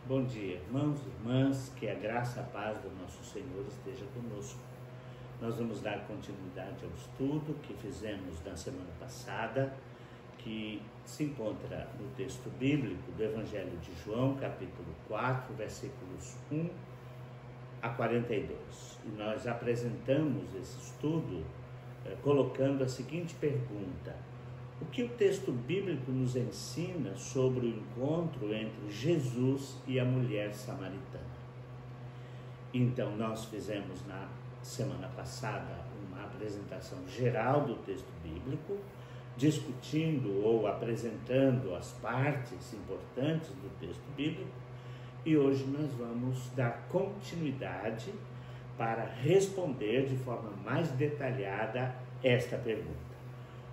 Bom dia, irmãos e irmãs, que a graça e a paz do nosso Senhor esteja conosco. Nós vamos dar continuidade ao estudo que fizemos na semana passada, que se encontra no texto bíblico do Evangelho de João, capítulo 4, versículos 1 a 42. E nós apresentamos esse estudo colocando a seguinte pergunta: o que o texto bíblico nos ensina sobre o encontro entre Jesus e a mulher samaritana? Então, nós fizemos na semana passada uma apresentação geral do texto bíblico, discutindo ou apresentando as partes importantes do texto bíblico, e hoje nós vamos dar continuidade para responder de forma mais detalhada esta pergunta.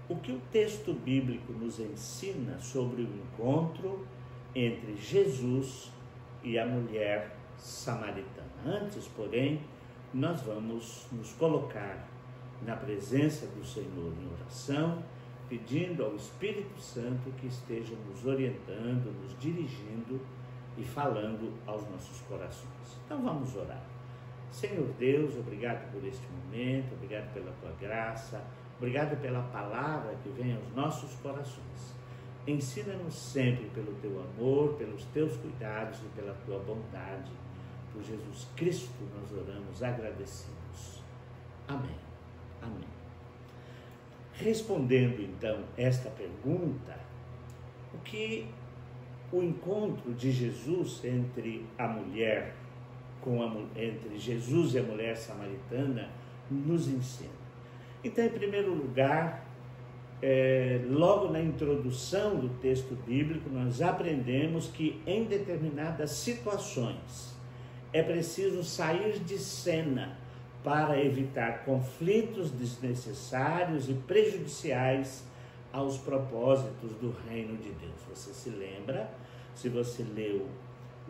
O que o texto bíblico nos ensina sobre o encontro entre Jesus e a mulher samaritana? Antes, porém, nós vamos nos colocar na presença do Senhor em oração, pedindo ao Espírito Santo que esteja nos orientando, nos dirigindo e falando aos nossos corações. Então vamos orar. Senhor Deus, obrigado por este momento, obrigado pela tua graça, obrigado pela palavra que vem aos nossos corações. Ensina-nos sempre pelo teu amor, pelos teus cuidados e pela tua bondade. Por Jesus Cristo nós oramos agradecidos. Amém. Amém. Respondendo então esta pergunta, o que o encontro de Jesus entre Jesus e a mulher samaritana nos ensina? Então, em primeiro lugar, logo na introdução do texto bíblico, nós aprendemos que em determinadas situações é preciso sair de cena para evitar conflitos desnecessários e prejudiciais aos propósitos do reino de Deus. Você se lembra, se você leu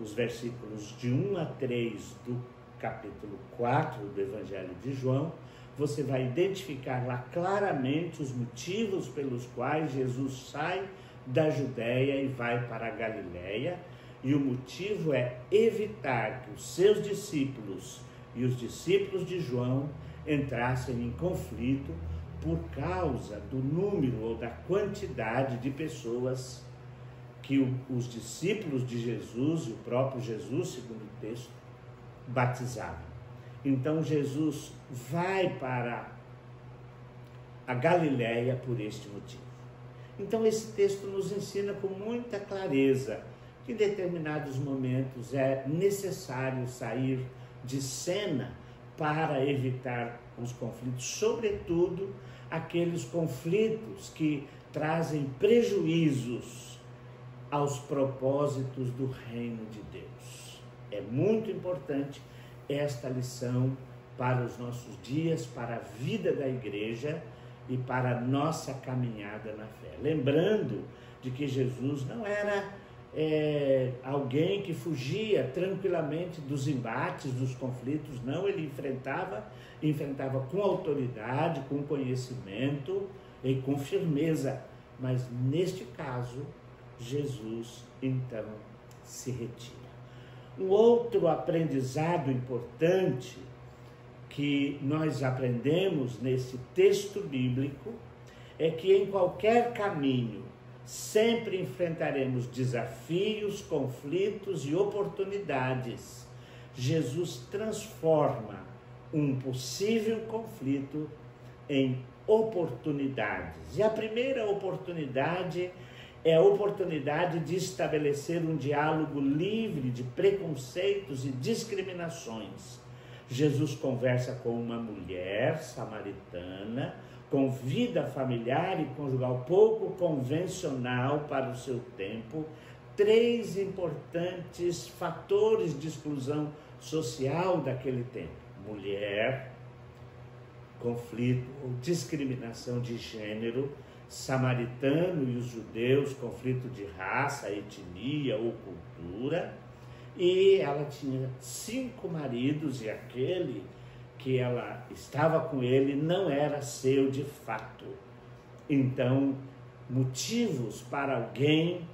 os versículos de 1 a 3 do capítulo 4 do Evangelho de João, você vai identificar lá claramente os motivos pelos quais Jesus sai da Judéia e vai para a Galiléia, e o motivo é evitar que os seus discípulos e os discípulos de João entrassem em conflito por causa do número ou da quantidade de pessoas que os discípulos de Jesus e o próprio Jesus, segundo o texto, batizavam. Então Jesus vai para a Galiléia por este motivo. Então esse texto nos ensina com muita clareza que em determinados momentos é necessário sair de cena para evitar os conflitos, sobretudo aqueles conflitos que trazem prejuízos aos propósitos do reino de Deus. É muito importante esta lição para os nossos dias, para a vida da igreja e para a nossa caminhada na fé. Lembrando de que Jesus não era alguém que fugia tranquilamente dos embates, dos conflitos, não, ele enfrentava com autoridade, com conhecimento e com firmeza, mas neste caso, Jesus então se retira. Um outro aprendizado importante que nós aprendemos nesse texto bíblico é que em qualquer caminho sempre enfrentaremos desafios, conflitos e oportunidades. Jesus transforma um possível conflito em oportunidades. E a primeira oportunidade é a oportunidade de estabelecer um diálogo livre de preconceitos e discriminações. Jesus conversa com uma mulher samaritana com vida familiar e conjugal pouco convencional para o seu tempo, 3 importantes fatores de exclusão social daquele tempo: mulher, conflito ou discriminação de gênero, samaritano e os judeus, conflito de raça, etnia ou cultura, e ela tinha 5 maridos e aquele que ela estava com ele não era seu de fato. Então, motivos para alguém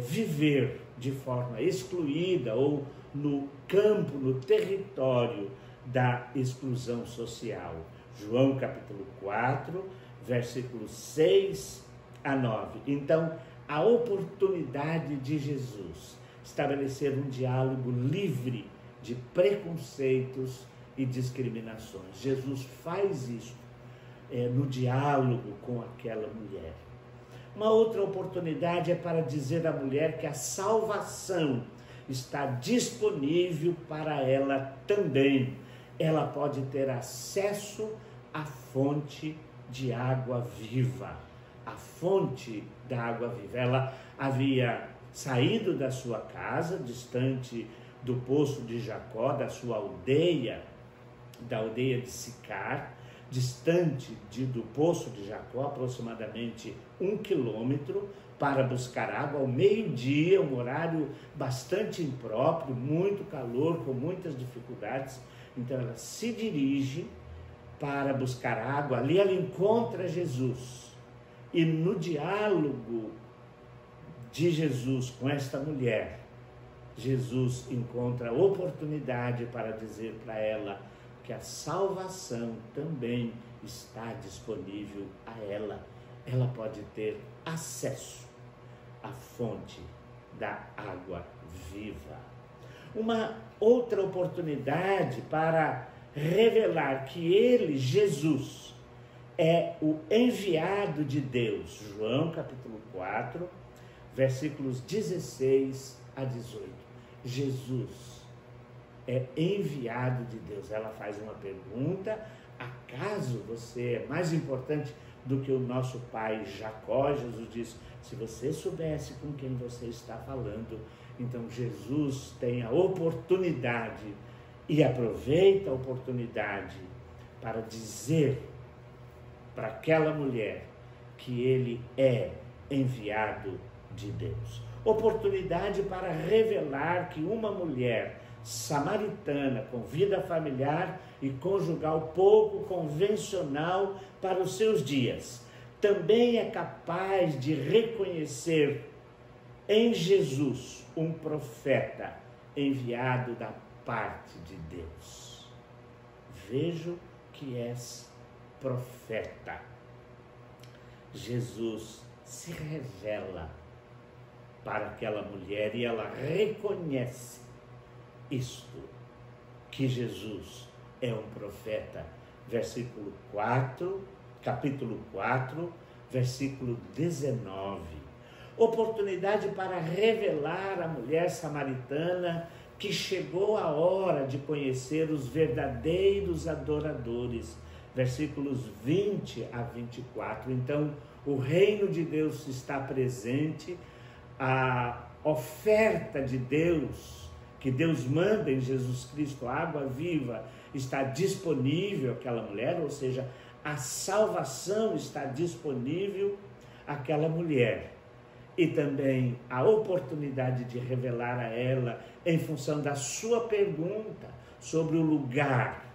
viver de forma excluída ou no campo, no território da exclusão social. João capítulo 4, versículos 6 a 9. Então, a oportunidade de Jesus estabelecer um diálogo livre de preconceitos e discriminações. Jesus faz isso no diálogo com aquela mulher. Uma outra oportunidade é para dizer à mulher que a salvação está disponível para ela também. Ela pode ter acesso à fonte de água viva, a fonte da água viva. Ela havia saído da sua casa, distante do poço de Jacó, da sua aldeia, da aldeia de Sicar, distante do poço de Jacó, aproximadamente 1 quilômetro, para buscar água ao meio-dia, um horário bastante impróprio, muito calor, com muitas dificuldades. Então ela se dirige para buscar água. Ali ela encontra Jesus. E no diálogo de Jesus com esta mulher, Jesus encontra oportunidade para dizer para ela que a salvação também está disponível a ela. Ela pode ter acesso à fonte da água viva. Uma outra oportunidade para revelar que ele, Jesus, é o enviado de Deus. João capítulo 4, versículos 16 a 18. Jesus é enviado de Deus. Ela faz uma pergunta: acaso você é mais importante do que o nosso pai Jacó? Jesus diz: se você soubesse com quem você está falando. Então Jesus tem a oportunidade e aproveita a oportunidade para dizer para aquela mulher que ele é enviado de Deus. Oportunidade para revelar que uma mulher samaritana, com vida familiar e conjugal pouco convencional para os seus dias, também é capaz de reconhecer em Jesus um profeta enviado da parte de Deus. Vejo que és profeta. Jesus se revela para aquela mulher e ela reconhece isto, que Jesus é um profeta. Versículo 4, capítulo 4, versículo 19. Oportunidade para revelar à mulher samaritana que chegou a hora de conhecer os verdadeiros adoradores. Versículos 20 a 24. Então, o reino de Deus está presente, a oferta de Deus, que Deus manda em Jesus Cristo, a água viva, está disponível àquela mulher, ou seja, a salvação está disponível àquela mulher. E também a oportunidade de revelar a ela, em função da sua pergunta sobre o lugar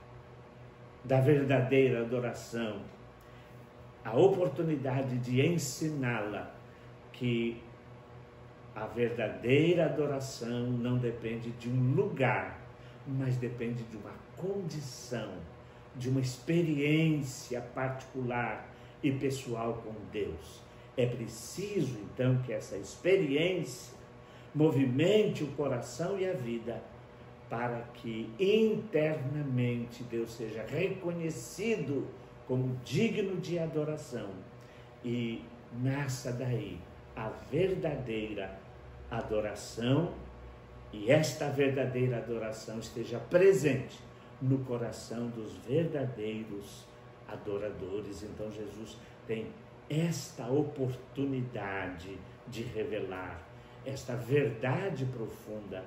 da verdadeira adoração, a oportunidade de ensiná-la que a verdadeira adoração não depende de um lugar, mas depende de uma condição, de uma experiência particular e pessoal com Deus. É preciso, então, que essa experiência movimente o coração e a vida para que internamente Deus seja reconhecido como digno de adoração e nasça daí a verdadeira adoração, e esta verdadeira adoração esteja presente no coração dos verdadeiros adoradores. Então Jesus tem esta oportunidade de revelar esta verdade profunda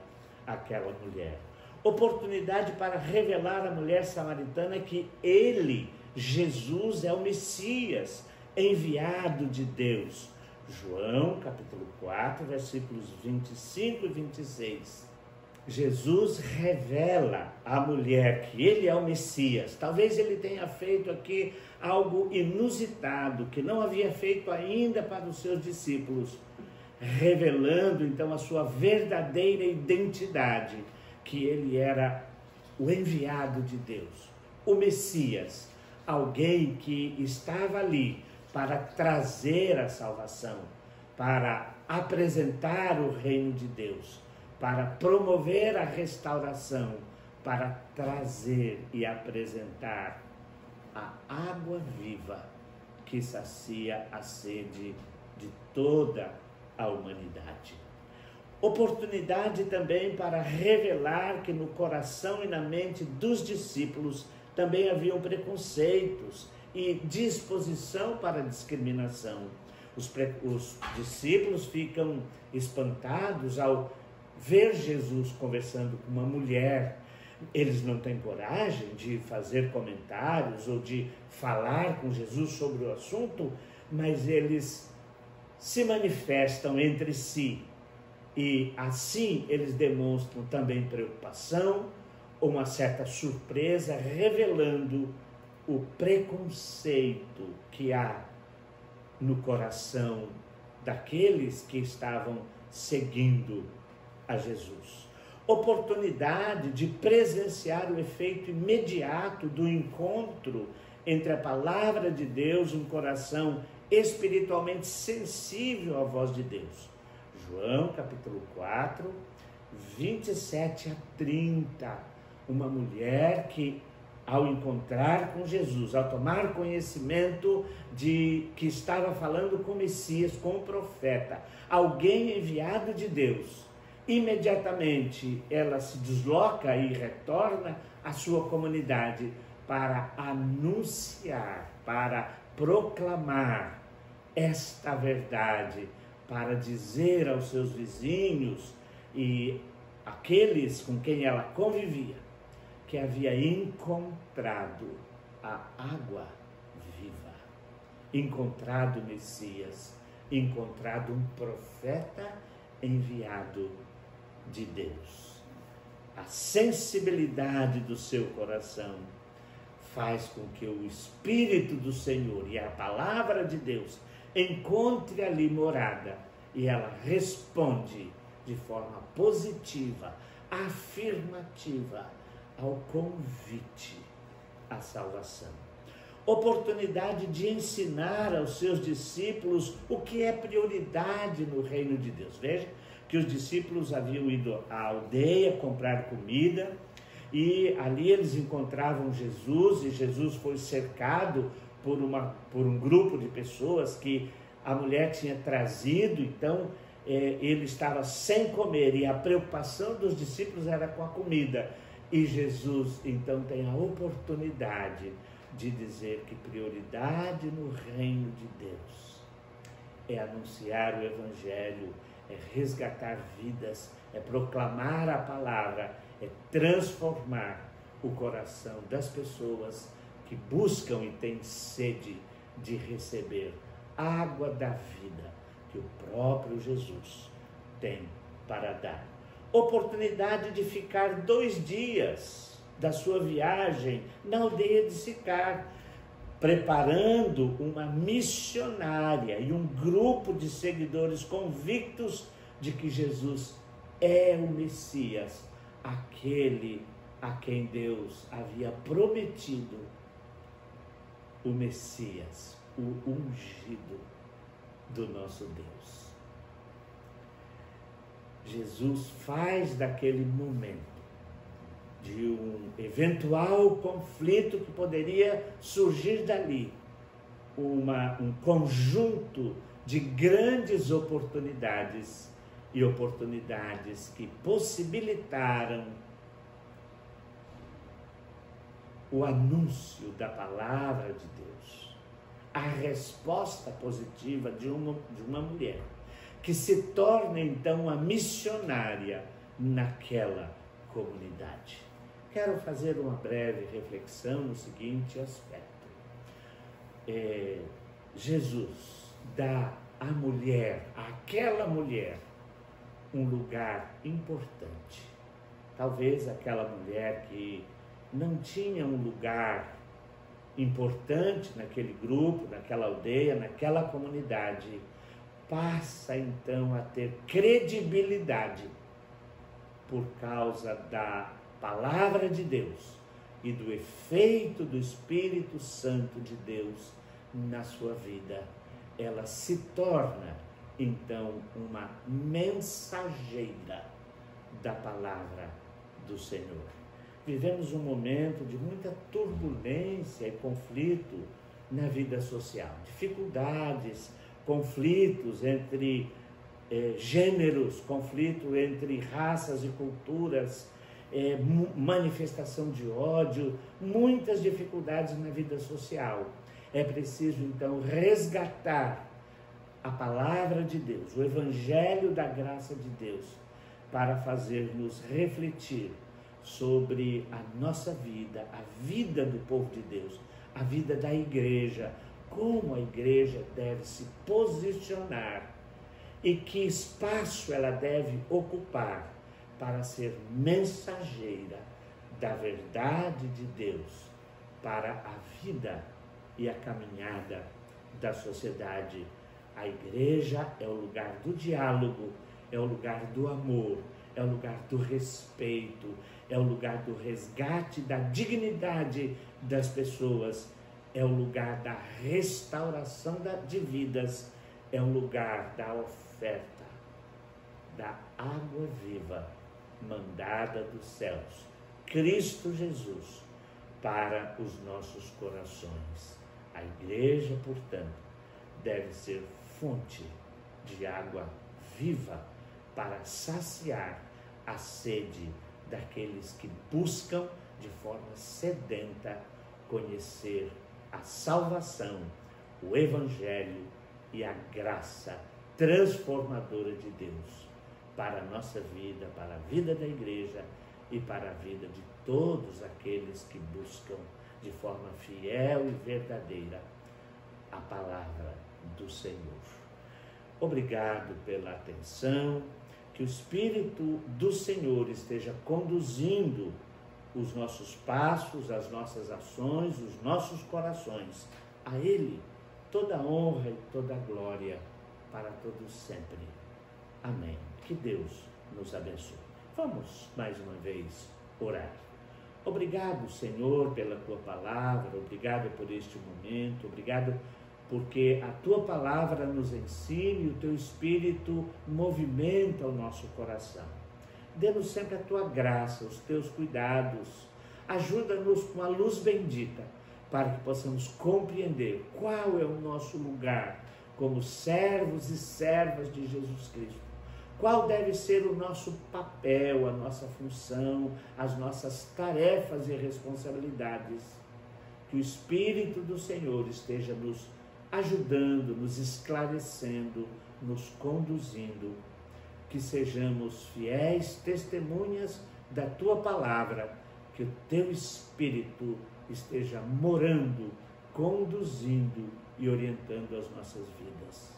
àquela mulher. Oportunidade para revelar à mulher samaritana que ele, Jesus, é o Messias, enviado de Deus. João, capítulo 4, versículos 25 e 26. Jesus revela à mulher que ele é o Messias. Talvez ele tenha feito aqui algo inusitado, que não havia feito ainda para os seus discípulos. revelando então a sua verdadeira identidade, que ele era o enviado de Deus, o Messias, alguém que estava ali para trazer a salvação, para apresentar o reino de Deus, para promover a restauração, para trazer e apresentar a água viva que sacia a sede de toda a humanidade. Oportunidade também para revelar que no coração e na mente dos discípulos também haviam preconceitos e disposição para discriminação. Os discípulos ficam espantados ao ver Jesus conversando com uma mulher. Eles não têm coragem de fazer comentários ou de falar com Jesus sobre o assunto, mas eles se manifestam entre si e assim eles demonstram também preocupação, uma certa surpresa, revelando o preconceito que há no coração daqueles que estavam seguindo a Jesus. Oportunidade de presenciar o efeito imediato do encontro entre a palavra de Deus e um coração espiritualmente sensível à voz de Deus. João capítulo 4, 27 a 30. Uma mulher que, ao encontrar com Jesus, ao tomar conhecimento de que estava falando com o Messias, com o profeta, alguém enviado de Deus, imediatamente ela se desloca e retorna à sua comunidade para anunciar, para proclamar esta verdade, para dizer aos seus vizinhos e aqueles com quem ela convivia que havia encontrado a água viva, encontrado o Messias, encontrado um profeta enviado de Deus. A sensibilidade do seu coração faz com que o Espírito do Senhor e a palavra de Deus encontre ali morada e ela responde de forma positiva, afirmativa ao convite à salvação. Oportunidade de ensinar aos seus discípulos o que é prioridade no reino de Deus. Veja que os discípulos haviam ido à aldeia comprar comida e ali eles encontravam Jesus, e Jesus foi cercado por um grupo de pessoas que a mulher tinha trazido. Então ele estava sem comer e a preocupação dos discípulos era com a comida. E Jesus então tem a oportunidade de dizer que prioridade no reino de Deus é anunciar o Evangelho, é resgatar vidas, é proclamar a palavra, é transformar o coração das pessoas que buscam e têm sede de receber a água da vida que o próprio Jesus tem para dar. Oportunidade de ficar 2 dias da sua viagem na aldeia de Sicar, preparando uma missionária e um grupo de seguidores convictos de que Jesus é o Messias, aquele a quem Deus havia prometido, o Messias, o ungido do nosso Deus. Jesus faz daquele momento de um eventual conflito que poderia surgir dali um conjunto de grandes oportunidades e oportunidades que possibilitaram o anúncio da palavra de Deus, a resposta positiva de uma mulher que se torna então a missionária naquela comunidade. Quero fazer uma breve reflexão no seguinte aspecto. Jesus dá à mulher, àquela mulher, um lugar importante. Talvez aquela mulher que não tinha um lugar importante naquele grupo, naquela aldeia, naquela comunidade, passa então a ter credibilidade por causa da palavra de Deus e do efeito do Espírito Santo de Deus na sua vida. Ela se torna então uma mensageira da palavra do Senhor. Vivemos um momento de muita turbulência e conflito na vida social, dificuldades, conflitos entre gêneros, conflito entre raças e culturas, manifestação de ódio, muitas dificuldades na vida social. É preciso então resgatar a palavra de Deus, o evangelho da graça de Deus, para fazer-nos refletir sobre a nossa vida, a vida do povo de Deus, a vida da igreja, como a igreja deve se posicionar e que espaço ela deve ocupar para ser mensageira da verdade de Deus para a vida e a caminhada da sociedade. A igreja é o lugar do diálogo, é o lugar do amor, é o lugar do respeito, é o lugar do resgate da dignidade das pessoas, é o lugar da restauração de vidas, é o lugar da oferta da água viva mandada dos céus, Cristo Jesus, para os nossos corações. A igreja, portanto, deve ser fonte de água viva para saciar a sede daqueles que buscam de forma sedenta conhecer a salvação, o Evangelho e a graça transformadora de Deus para a nossa vida, para a vida da igreja e para a vida de todos aqueles que buscam de forma fiel e verdadeira a palavra do Senhor. Obrigado pela atenção, que o Espírito do Senhor esteja conduzindo os nossos passos, as nossas ações, os nossos corações. A Ele toda honra e toda glória para todos sempre. Amém. Que Deus nos abençoe. Vamos mais uma vez orar. Obrigado, Senhor, pela Tua palavra, obrigado por este momento, obrigado porque a Tua palavra nos ensina e o Teu Espírito movimenta o nosso coração. Dê-nos sempre a Tua graça, os Teus cuidados. Ajuda-nos com a luz bendita para que possamos compreender qual é o nosso lugar como servos e servas de Jesus Cristo. Qual deve ser o nosso papel, a nossa função, as nossas tarefas e responsabilidades. Que o Espírito do Senhor esteja nos ajudando, nos esclarecendo, nos conduzindo. Que sejamos fiéis testemunhas da Tua palavra, que o Teu Espírito esteja morando, conduzindo e orientando as nossas vidas.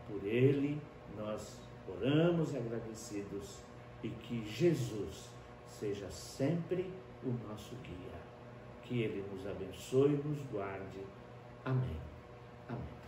Por Ele nós oramos agradecidos e que Jesus seja sempre o nosso guia. Que Ele nos abençoe e nos guarde. Amém. Amém.